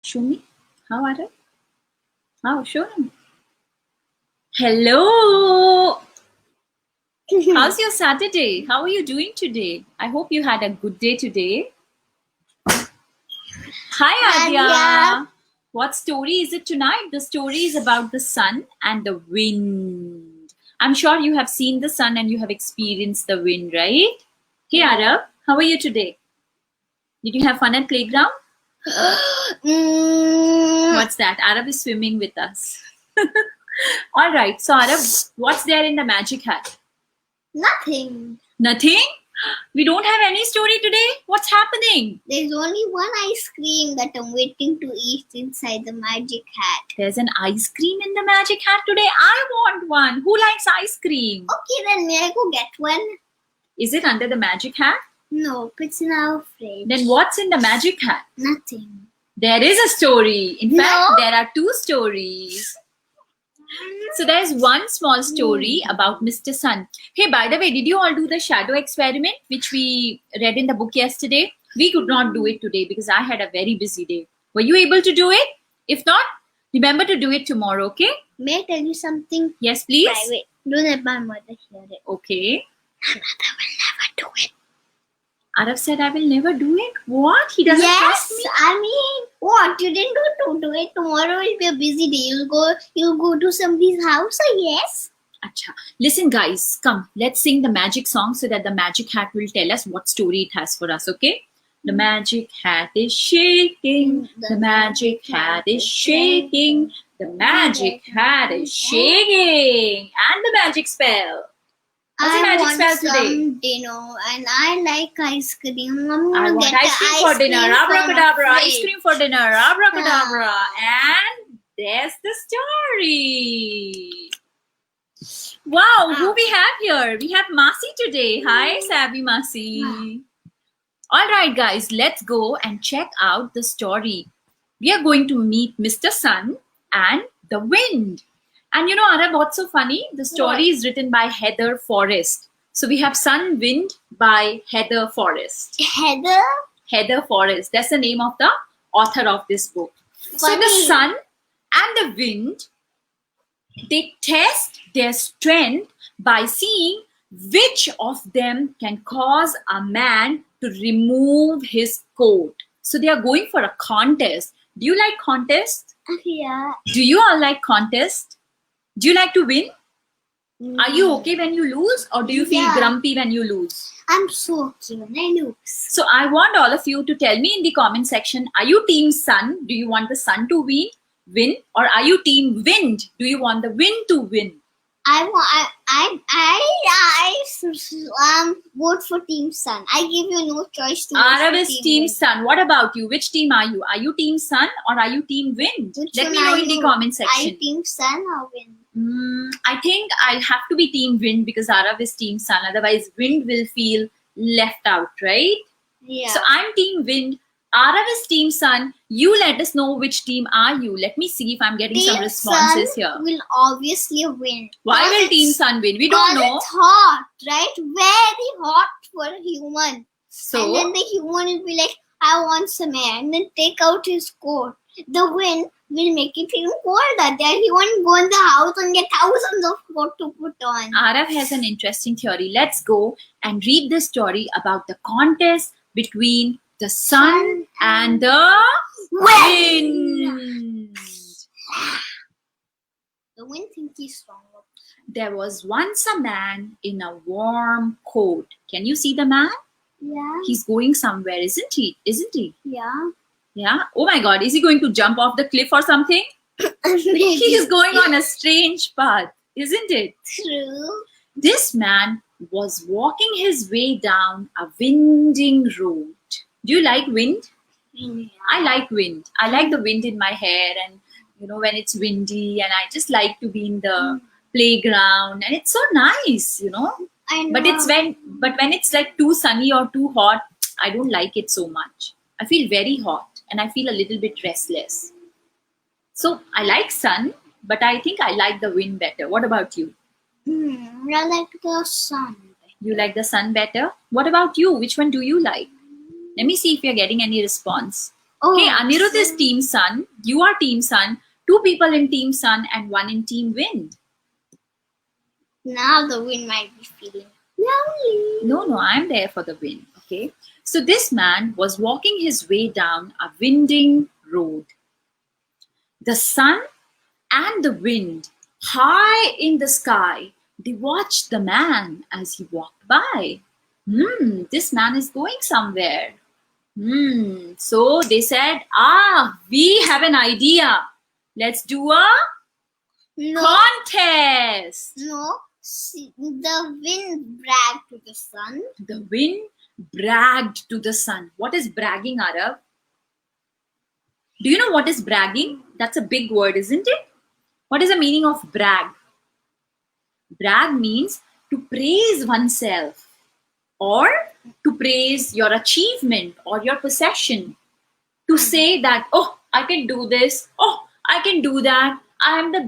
Show me. How are you? How? Show me. Hello. How's your Saturday? How are you doing today? I hope you had a good day today. Hi, Adya. What story is it tonight? The story is about the sun and the wind. I'm sure you have seen the sun and you have experienced the wind, right? Hey, Arab, how are you today? Did you have fun at playground? What's that? Arab is swimming with us. All right. So, Arab, what's there in the magic hat? Nothing. Nothing? We don't have any story today? What's happening? There's only one ice cream that I'm waiting to eat inside the magic hat. There's an ice cream in the magic hat today? I want one. Who likes ice cream? Okay, then may I go get one? Is it under the magic hat? No, it's in our fridge. Then what's in the magic hat? Nothing. There is a story. In No. fact, there are two stories. So there's one small story about Mr. Sun. Hey, by the way, did you all do the shadow experiment which we read in the book yesterday? We could not do it today because I had a very busy day. Were you able to do it? If not, remember to do it tomorrow, okay? May I tell you something Yes, please. private? Don't let my mother hear it. Okay. My mother will never do it. Arab said, I will never do it. What? He doesn't trust me? I mean, what? You didn't do it. Tomorrow will be a busy day. You'll go to somebody's house, or yes? Acha. Listen, guys, come. Let's sing the magic song so that the magic hat will tell us what story it has for us, okay? The magic hat is shaking. The magic hat is shaking. The magic hat is shaking. And the magic spell. What's the magic spell today? Some dinner, and I like ice cream. I'm I gonna want get ice cream for dinner. Abracadabra. Ice cream for dinner. Abracadabra. And there's the story. Wow, who we have here? We have Masi today. Hi, Sabby Masi. All right, guys, let's go and check out the story. We are going to meet Mr. Sun and the wind. And you know, Arab, what's so funny? The story is written by Heather Forrest. So we have Sun Wind by Heather Forrest. Heather? Heather Forrest. That's the name of the author of this book. So the sun and the wind, they test their strength by seeing which of them can cause a man to remove his coat. So they are going for a contest. Do you like contests? Yeah. Do you all like contests? Do you like to win? Are you okay when you lose, or do you feel grumpy when you lose? I'm so okay when I lose. So I want all of you to tell me in the comment section, are you team sun? Do you want the sun to win? Or are you team wind? Do you want the wind to win? I vote for Team Sun. I give you no choice to vote Arab for is team Wind. sun. What about you? Which team are you? Are you team sun or are you team wind? Let me know in the comment Are section. you Team Sun or Wind? I think I'll have to be team wind because Arab is team sun. Otherwise, wind will feel left out, right? Yeah. So I'm team wind. Arab is team sun. You let us know which team are you. Let me see if I'm getting some responses Sun here. will obviously win. Why will team sun win? We don't know. It's hot, right? Very hot for a human. And So then the human will be like, I want some air. And then take out his coat. The wind will make it feel colder. Then he won't go in the house and get thousands of coats to put on. Arab has an interesting theory. Let's go and read the story about the contest between the sun and the wind. The wind thinks he's stronger. There was once a man in a warm coat. Can you see the man? Yeah. He's going somewhere, isn't he? Isn't he? Yeah. Yeah. Oh my God, is he going to jump off the cliff or something? He is going on a strange path, isn't it? True. This man was walking his way down a winding road. Do you like wind? Yeah. I like wind. I like the wind in my hair, and you know, when it's windy, and I just like to be in the playground, and it's so nice, you know. I know. But when it's like too sunny or too hot, I don't like it so much. I feel very hot and I feel a little bit restless. So I like sun, but I think I like the wind better. What about you? I like the sun. You like the sun better? What about you? Which one do you like? Let me see if you're getting any response. Oh, Hey, Anirudh is Team Sun. You are Team Sun. 2 people in Team Sun and 1 in Team Wind. now the wind might be feeling lonely. No, I'm there for the wind. Okay. So this man was walking his way down a winding road. The sun and the wind, high in the sky, they watched the man as he walked by. This man is going somewhere. So they said, we have an idea. Let's do a No, contest. no. See, the wind bragged to the sun. The wind bragged to the sun. What is bragging, Arav? Do you know what is bragging? That's a big word, isn't it? What is the meaning of brag? Brag means to praise oneself or to praise your achievement or your possession. To say that, oh, I can do this. Oh, I can do that. I am the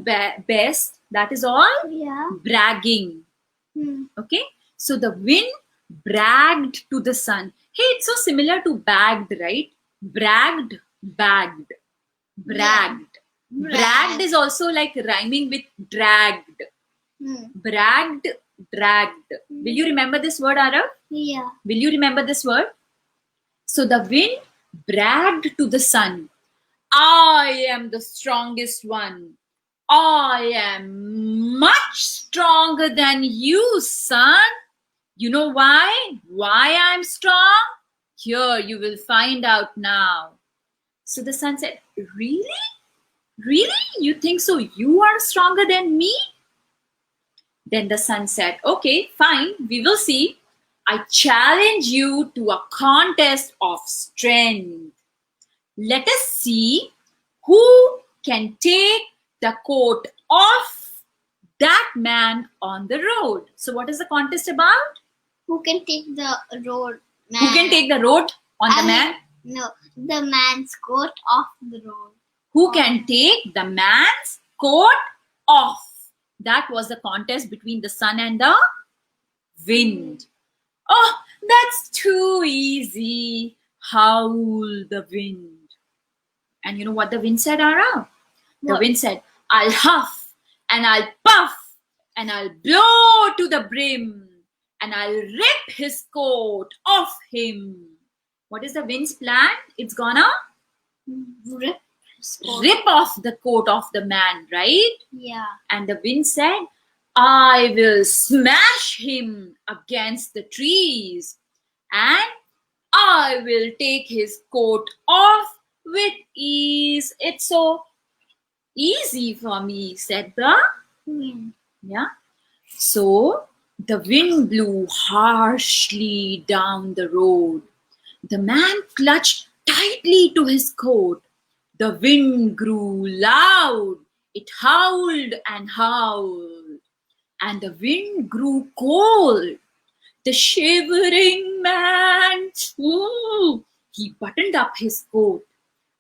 best. That is all Yeah. bragging. Okay. So the wind bragged to the sun. Hey, it's so similar to bagged, right? Bragged, bagged, bragged. Bragged is also like rhyming with dragged. Bragged, dragged. Will you remember this word, Arav? Yeah. Will you remember this word? So the wind bragged to the sun, I am the strongest one. I am much stronger than you, sun. You know why? Why I'm strong? Here, you will find out now. So the sun said, really? Really? You think so? You are stronger than me? Then the sun said, okay, fine, we will see. I challenge you to a contest of strength. Let us see who can take the coat off that man on the road. So what is the contest about? Who can take the road? Man. Who can take the road on the man? No, the man's coat off the road. Who can take the man's coat off? That was the contest between the sun and the wind. Oh, that's too easy. Howl the wind. And you know what the wind said, Ara? The wind said, I'll huff and I'll puff and I'll blow to the brim and I'll rip his coat off him. What is the wind's plan? It's gonna Rip his coat. rip off the coat of the man, right? Yeah. And the wind said, I will smash him against the trees and I will take his coat off with ease. It's so easy for me, said the Wind. yeah. So the wind blew harshly down the road. The man clutched tightly to his coat. The wind grew loud. It howled and howled. And the wind grew cold. The shivering man, he buttoned up his coat.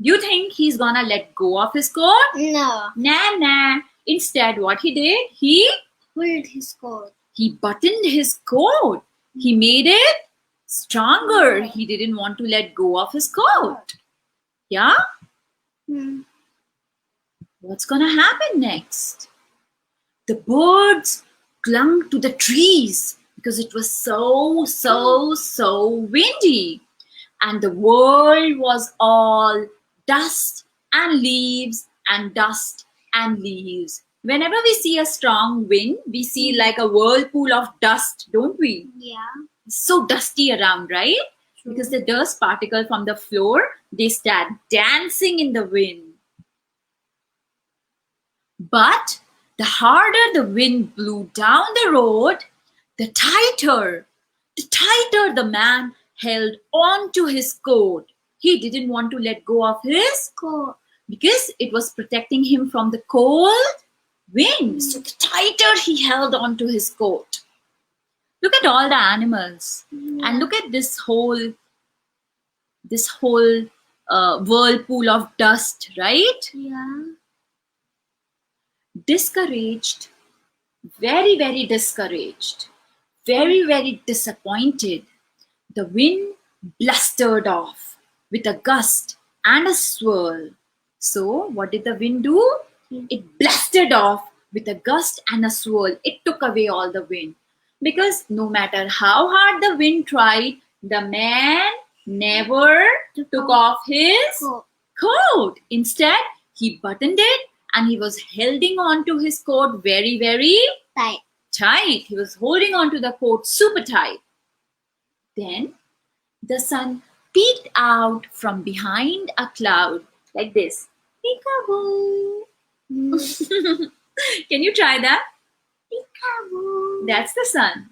Do you think he's gonna let go of his coat? No. Nah. Instead, what he did, he Pulled his coat. buttoned his coat. He made it stronger. He didn't want to let go of his coat. Yeah? What's gonna happen next? The birds clung to the trees because it was so windy. And the world was all dust and leaves and dust and leaves. Whenever we see a strong wind, we see like a whirlpool of dust, don't we? Yeah. So dusty around, right? Because the dust particle from the floor, they start dancing in the wind. But the harder the wind blew down the road, the tighter the man held on to his coat. He didn't want to let go of his Coat. because it was protecting him from the cold wind. So the tighter he held on to his coat. Look at all the animals and look at this whole whirlpool of dust, right? Yeah. Discouraged, very discouraged, very disappointed, the wind blustered off with a gust and a swirl. So, what did the wind do? It blasted off with a gust and a swirl. It took away all the wind. Because no matter how hard the wind tried, the man never took off his coat. Instead, he buttoned it and he was holding on to his coat very, very tight. He was holding on to the coat super tight. Then the sun peeked out from behind a cloud like this. Peekaboo. Can you try that? Peekaboo. That's the sun.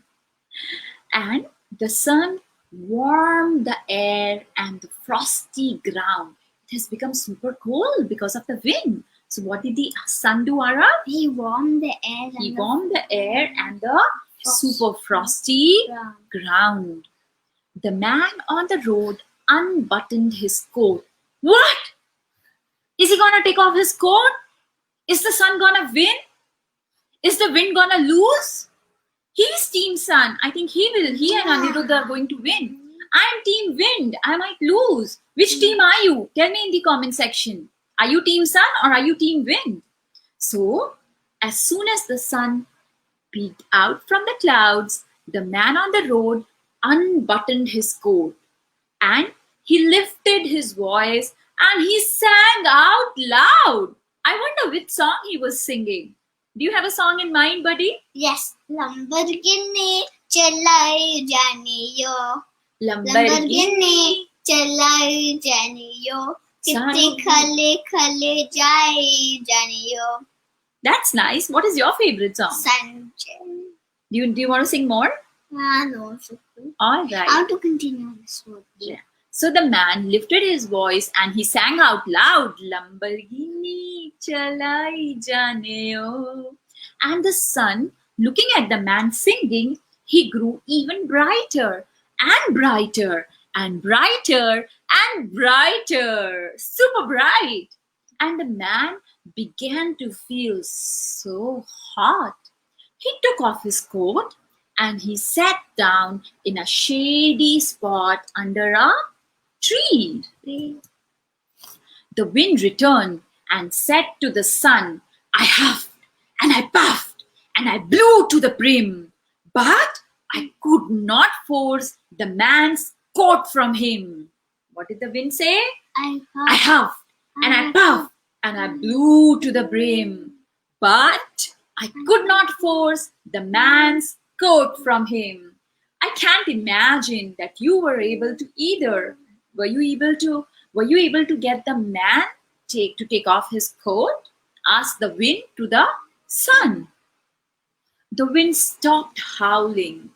And the sun warmed the air and the frosty ground. It has become super cold because of the wind. So what did the sun do, Ara? He warmed the air. He warmed the air and the super frosty ground. The man on the road unbuttoned his coat. What? Is he gonna take off his coat? Is the sun gonna win? Is the wind gonna lose? He's Team Sun. I think he will. He and Aniruddha are going to win. I'm Team Wind. I might lose. Which team are you? Tell me in the comment section. Are you Team Sun or are you Team Wind? So, as soon as the sun peeked out from the clouds, the man on the road unbuttoned his coat and he lifted his voice and he sang out loud. I wonder which song he was singing. Do you have a song in mind, buddy? Yes. Lamborghini chalai jani yo. Lamborghini chalai jani yo. Kitte khale khale jai jani yo. That's nice. What is your favorite song? Sanjay. Do you want to sing more? No. All right. I want to continue this one. Yeah. So the man lifted his voice and he sang out loud, Lamborghini chalai jane. And the sun, looking at the man singing, he grew even brighter and brighter and brighter and brighter. Super bright. And the man began to feel so hot. He took off his coat and he sat down in a shady spot under a tree. The wind returned and said to the sun, I huffed and I puffed and I blew to the brim, but I could not force the man's coat from him. What did the wind say? I huffed and I puffed and I blew to the brim, but I could not force the man's coat from him. I can't imagine that you were able to either. Were you able to get the man to take off his coat? Asked the wind to the sun. The wind stopped howling.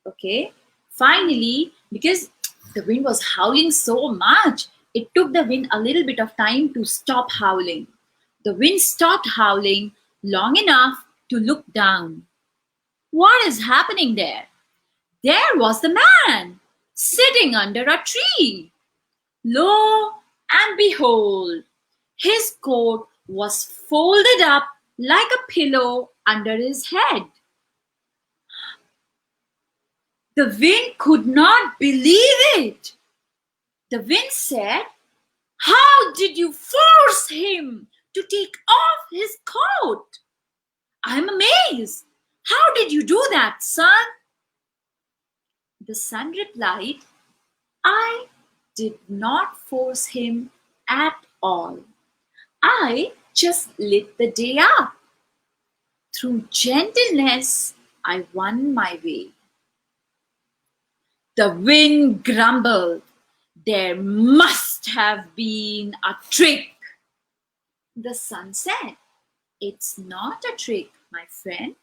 Okay. Finally, because the wind was howling so much, it took the wind a little bit of time to stop howling. The wind stopped howling long enough to look down. What is happening there? There was the man sitting under a tree. Lo and behold, his coat was folded up like a pillow under his head. The wind could not believe it. The wind said, How did you force him to take off his coat? I'm amazed. How did you do that, sun? The sun replied, I did not force him at all. I just lit the day up. Through gentleness, I won my way. The wind grumbled. There must have been a trick. The sun said, It's not a trick, my friend.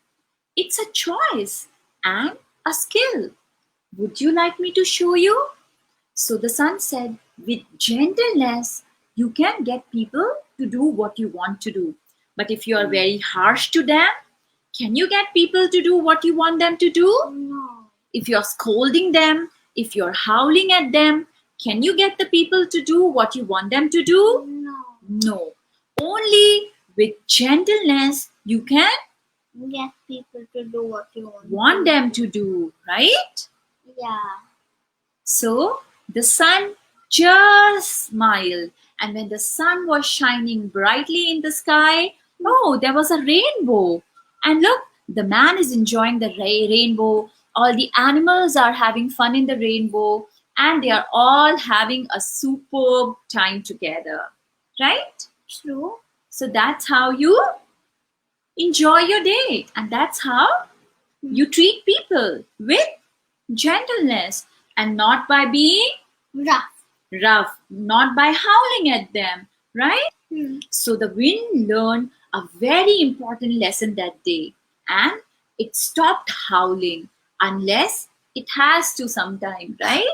It's a choice and a skill. Would you like me to show you? So the sun said, with gentleness, you can get people to do what you want to do. But if you are very harsh to them, can you get people to do what you want them to do? No. If you're scolding them, if you're howling at them, can you get the people to do what you want them to do? No. No. Only with gentleness you can Get people to do what you want them to do, right? Yeah. So the sun just smile. And when the sun was shining brightly in the sky, oh, there was a rainbow. And look, the man is enjoying the rainbow. All the animals are having fun in the rainbow. And they are all having a superb time together. Right? True. So that's how you enjoy your day. And that's how you treat people with gentleness and not by being rough, not by howling at them, right? So the wind learned a very important lesson that day, and it stopped howling unless it has to sometime, right?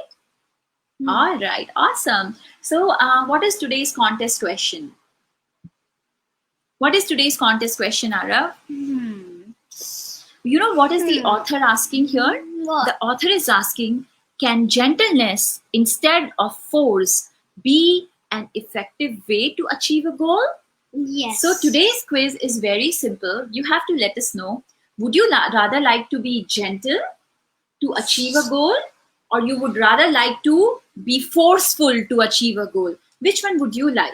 All right, awesome. So what is today's contest question? What is today's contest question, Arav? You know what is the author asking here? What? The author is asking, can gentleness instead of force be an effective way to achieve a goal? Yes. So today's quiz is very simple. You have to let us know, would you rather like to be gentle to achieve a goal, or you would rather like to be forceful to achieve a goal? Which one would you like?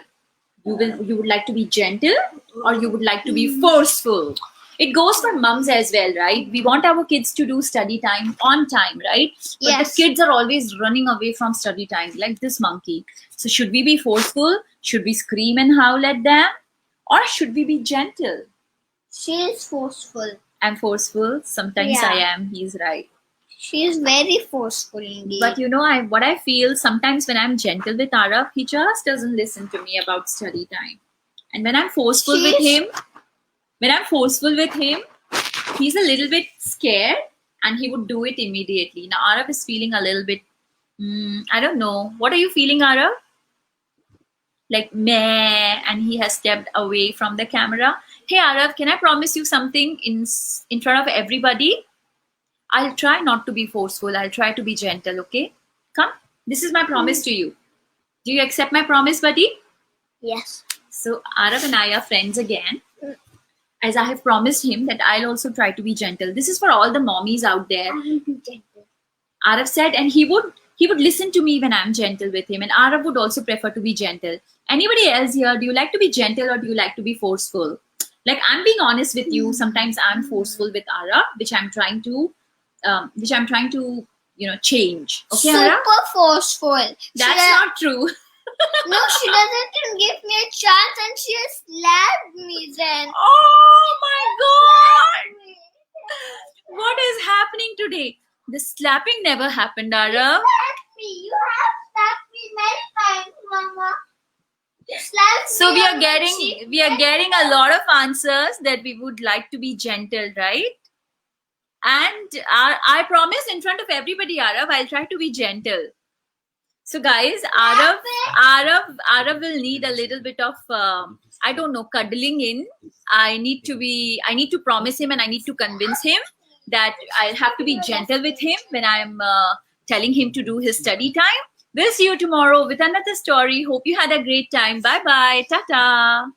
You would like to be gentle, or you would like to be forceful? It goes for mums as well, right? We want our kids to do study time on time, right? But Yes. the kids are always running away from study time, like this monkey. So should we be forceful? Should we scream and howl at them? Or should we be gentle? She is forceful. I'm forceful. Sometimes Yeah. I am. He's right. She is very forceful indeed. But you know, what I feel sometimes when I'm gentle with Arav, he just doesn't listen to me about study time. And when I'm forceful with him, he's a little bit scared and he would do it immediately. Now Arav is feeling a little bit, I don't know. What are you feeling, Arav? Like meh, and he has stepped away from the camera. Hey Arav, can I promise you something in front of everybody? I'll try not to be forceful. I'll try to be gentle, okay? Come. This is my promise to you. Do you accept my promise, buddy? Yes. So Arav and I are friends again. As I have promised him that I'll also try to be gentle. This is for all the mommies out there. I will be gentle. Arav said, and he would listen to me when I'm gentle with him. And Arav would also prefer to be gentle. Anybody else here, do you like to be gentle or do you like to be forceful? Like, I'm being honest with you. Sometimes I'm forceful with Arav, which I'm trying to change. Okay, Arav? Super forceful. That's not true. No, she doesn't even give me a chance and she has slapped me then. Oh my God! What is happening today? The slapping never happened, Arav. Slapped me. You have slapped me many times, Mama. You slapped So me we are on the getting cheek. a lot of answers that we would like to be gentle, right? And I promise in front of everybody, Arav, I'll try to be gentle. So guys, Arav will need a little bit of cuddling in. I need to promise him and I need to convince him that I'll have to be gentle with him when I'm telling him to do his study time. We'll see you tomorrow with another story. Hope you had a great time. Bye bye. Tata.